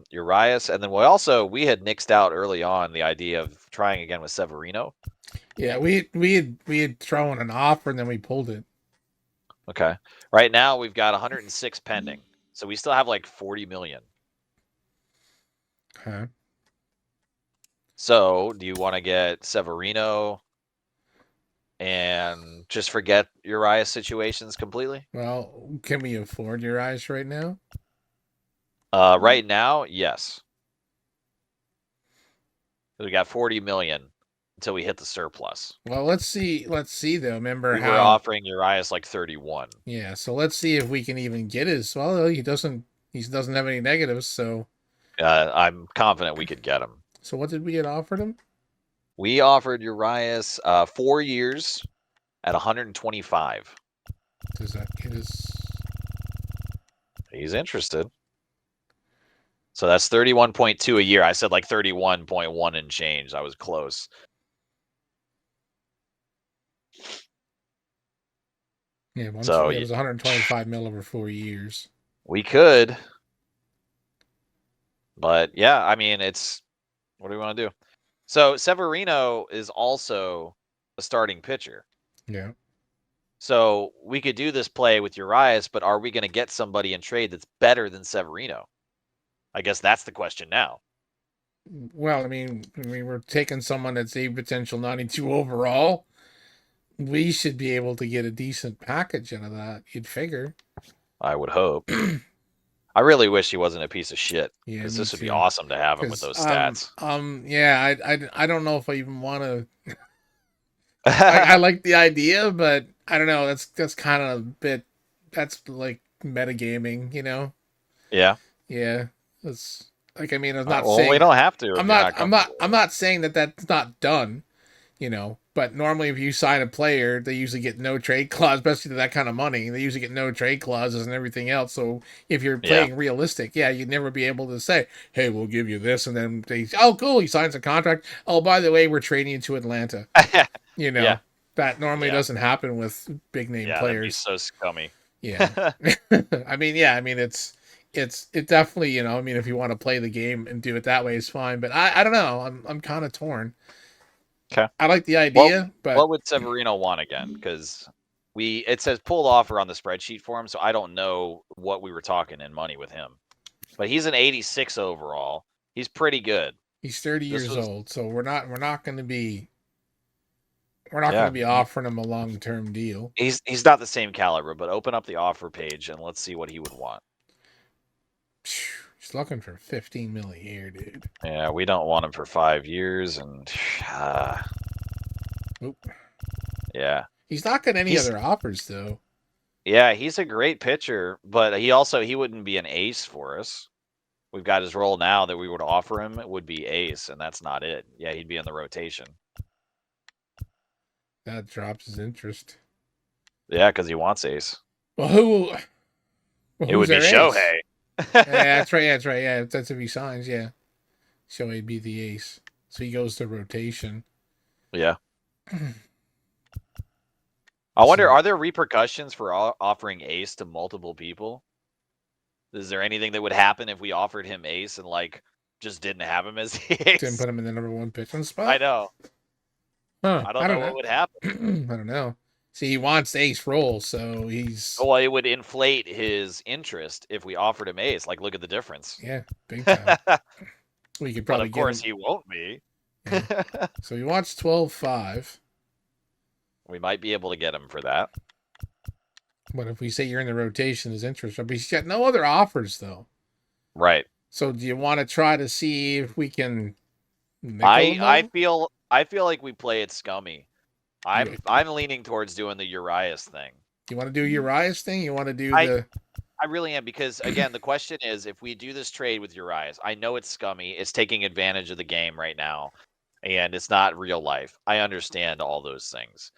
Speaker 1: Urias, and then we had nixed out early on the idea of trying again with Severino.
Speaker 2: Yeah, we had thrown an offer and then we pulled it.
Speaker 1: Okay, right now we've got 106 pending, so we still have like 40 million.
Speaker 2: Okay.
Speaker 1: So, do you want to get Severino and just forget Urias situations completely?
Speaker 2: Well, can we afford your eyes right now?
Speaker 1: Right now, yes. We got 40 million until we hit the surplus.
Speaker 2: Well, let's see. Let's see though. Remember
Speaker 1: We were
Speaker 2: how?
Speaker 1: offering Urias like 31.
Speaker 2: Yeah. So let's see if we can even get his. Well, he doesn't. He doesn't have any negatives. So.
Speaker 1: I'm confident we could get him.
Speaker 2: So what did we get offered him?
Speaker 1: We offered Urias 4 years at 125.
Speaker 2: Does that get his?
Speaker 1: He's interested. So that's 31.2 a year. I said like 31.1 and change. I was close.
Speaker 2: Yeah.
Speaker 1: So
Speaker 2: it was 125 mil over 4 years.
Speaker 1: we could, but yeah, I mean, what do we want to do? So Severino is also a starting pitcher.
Speaker 2: Yeah.
Speaker 1: So we could do this play with Urias, but are we going to get somebody in trade that's better than Severino? I guess that's the question now.
Speaker 2: Well, I mean, we're taking someone that's a potential 92 overall. We should be able to get a decent package out of that. You'd figure.
Speaker 1: I would hope. I really wish he wasn't a piece of shit
Speaker 2: Yeah,
Speaker 1: because
Speaker 2: me
Speaker 1: this would be
Speaker 2: too.
Speaker 1: awesome to have him with those stats.
Speaker 2: Yeah, I don't know if I even want to. I like the idea, but I don't know. That's kind of a bit. That's like metagaming, you know.
Speaker 1: Yeah.
Speaker 2: Yeah, that's like. I mean, I'm
Speaker 1: All right,
Speaker 2: not
Speaker 1: well, we
Speaker 2: saying.
Speaker 1: don't have to if
Speaker 2: I'm
Speaker 1: you're
Speaker 2: not.
Speaker 1: not
Speaker 2: I'm not.
Speaker 1: comfortable
Speaker 2: I'm
Speaker 1: with it.
Speaker 2: not saying that that's not done. You know, but normally if you sign a player, they usually get no trade clause, especially to that kind of money. They usually get no trade clauses and everything else. So if you're
Speaker 1: Yeah.
Speaker 2: playing realistic, yeah, you'd never be able to say, "Hey, we'll give you this," and then they, "Oh, cool, he signs a contract. Oh, by the way, we're trading you to Atlanta." You
Speaker 1: Yeah.
Speaker 2: know, that normally
Speaker 1: Yeah.
Speaker 2: doesn't happen with big name
Speaker 1: Yeah, that'd be
Speaker 2: players.
Speaker 1: so scummy.
Speaker 2: Yeah, I mean, yeah, I mean it definitely, you know, I mean if you want to play the game and do it that way is fine, but I don't know, I'm kind of torn.
Speaker 1: Okay.
Speaker 2: I like the
Speaker 1: What
Speaker 2: idea, but
Speaker 1: what would Severino want again? Because it says pulled offer on the spreadsheet for him, so I don't know what we were talking in money with him. But he's an 86 overall. He's pretty good.
Speaker 2: he's 30
Speaker 1: This
Speaker 2: years
Speaker 1: was
Speaker 2: old, so we're not going to be offering him a long-term deal.
Speaker 1: he's not the same caliber, but open up the offer page and let's see what he would want.
Speaker 2: He's looking for 15 mil a year, dude.
Speaker 1: Yeah, we don't want him for 5 years, and
Speaker 2: Oop.
Speaker 1: yeah,
Speaker 2: He's not got any
Speaker 1: he's
Speaker 2: other offers though.
Speaker 1: he's a great pitcher, but he wouldn't be an ace for us. We've got his role now that we would offer him would be ace, and that's not it. Yeah, he'd be in the rotation.
Speaker 2: That drops his interest.
Speaker 1: Yeah, because he wants ace.
Speaker 2: Well,
Speaker 1: It would
Speaker 2: who's
Speaker 1: be
Speaker 2: our ace?
Speaker 1: Shohei.
Speaker 2: Yeah, that's right. That's right. Yeah, that's if he signs. Yeah, Shohei be the ace, so he goes to rotation.
Speaker 1: Yeah. I wonder,
Speaker 2: So-
Speaker 1: are there repercussions for offering ace to multiple people? Is there anything that would happen if we offered him ace and like just didn't have him as the ace?
Speaker 2: Didn't put him in the number one pitching spot.
Speaker 1: I know.
Speaker 2: Huh,
Speaker 1: I don't know what would happen.
Speaker 2: I don't know. See, he wants ace role, so he's
Speaker 1: Well, it would inflate his interest if we offered him ace. Like, look at the difference.
Speaker 2: yeah, big time. We could
Speaker 1: But
Speaker 2: probably
Speaker 1: of course,
Speaker 2: get him.
Speaker 1: he won't be.
Speaker 2: Yeah. So he wants 12.5.
Speaker 1: We might be able to get him for that.
Speaker 2: But if we say you're in the rotation, his interest, but he's got no other offers though.
Speaker 1: Right.
Speaker 2: So do you want to try to see if we can?
Speaker 1: I feel like we play it scummy. I'm leaning towards doing the Urias thing.
Speaker 2: You want to do Urias thing? You want to do
Speaker 1: I really am, because again, the question is, if we do this trade with Urias, I know it's scummy. It's taking advantage of the game right now, and it's not real life. I understand all those things.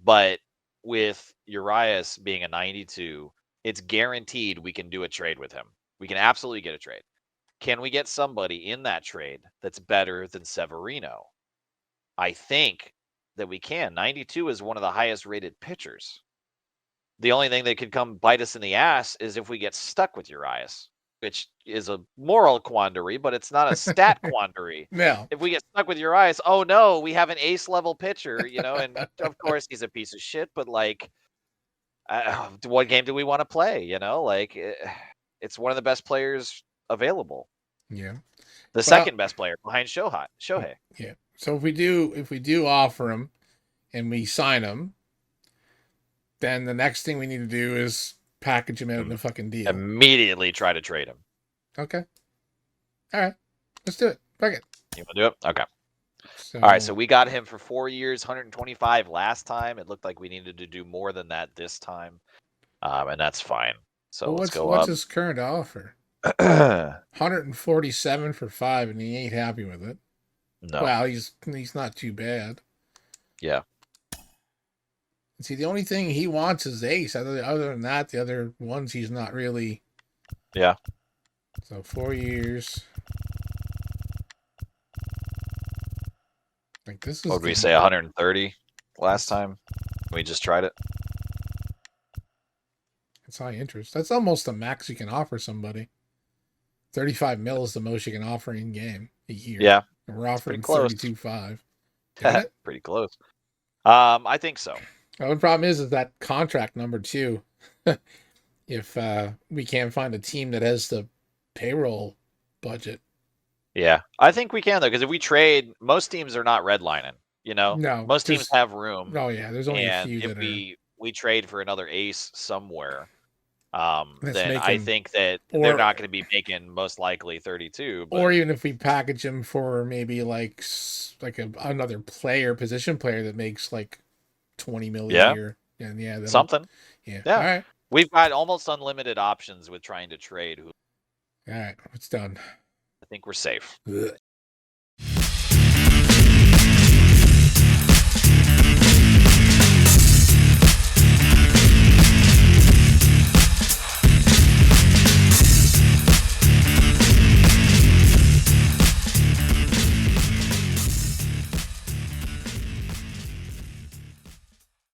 Speaker 1: But with Urias being a 92, it's guaranteed we can do a trade with him. We can absolutely get a trade. Can we get somebody in that trade that's better than Severino? I think that we can. 92 is one of the highest rated pitchers. The only thing that could come bite us in the ass is if we get stuck with Urias, which is a moral quandary, but it's not a stat quandary.
Speaker 2: No.
Speaker 1: If we get stuck with Urias, oh no, we have an ace level pitcher, and of course he's a piece of shit, but like, what game do we want to play? It's one of the best players available.
Speaker 2: Yeah.
Speaker 1: The second best player behind Shohei.
Speaker 2: Yeah. So if we do offer him and we sign him, then the next thing we need to do is package him out in a fucking deal.
Speaker 1: Immediately try to trade him.
Speaker 2: Okay. All right. Let's do it. Fuck it.
Speaker 1: You want to do it? Okay. All right. So we got him for 4 years, 125 last time. It looked like we needed to do more than that this time. And that's fine. So let's go up.
Speaker 2: What's his current offer? 147 for 5, and he ain't happy with it.
Speaker 1: No.
Speaker 2: Well, he's not too bad.
Speaker 1: Yeah.
Speaker 2: See, the only thing he wants is ace. Other than that, the other ones he's not really.
Speaker 1: Yeah.
Speaker 2: So 4 years. Like this is.
Speaker 1: What did we say? 130 last time? We just tried it.
Speaker 2: It's high interest. That's almost the max you can offer somebody. 35 mil is the most you can offer in game a year.
Speaker 1: Yeah.
Speaker 2: And we're offering 32.5.
Speaker 1: Pretty close. I think so.
Speaker 2: The problem is that contract number too. If we can't find a team that has the payroll budget.
Speaker 1: Yeah, I think we can though, because if we trade, most teams are not redlining.
Speaker 2: No,
Speaker 1: most teams have room.
Speaker 2: Oh yeah, there's only a few
Speaker 1: if
Speaker 2: that
Speaker 1: we trade for another ace somewhere, then
Speaker 2: making,
Speaker 1: I think that they're not going to be making most likely 32. But,
Speaker 2: or even if we package them for maybe like another position player that makes like 20 million a year. And
Speaker 1: something.
Speaker 2: Yeah.
Speaker 1: All
Speaker 2: right.
Speaker 1: We've got almost unlimited options with trying to trade.
Speaker 2: All right, it's done.
Speaker 1: I think we're safe.
Speaker 2: Ugh.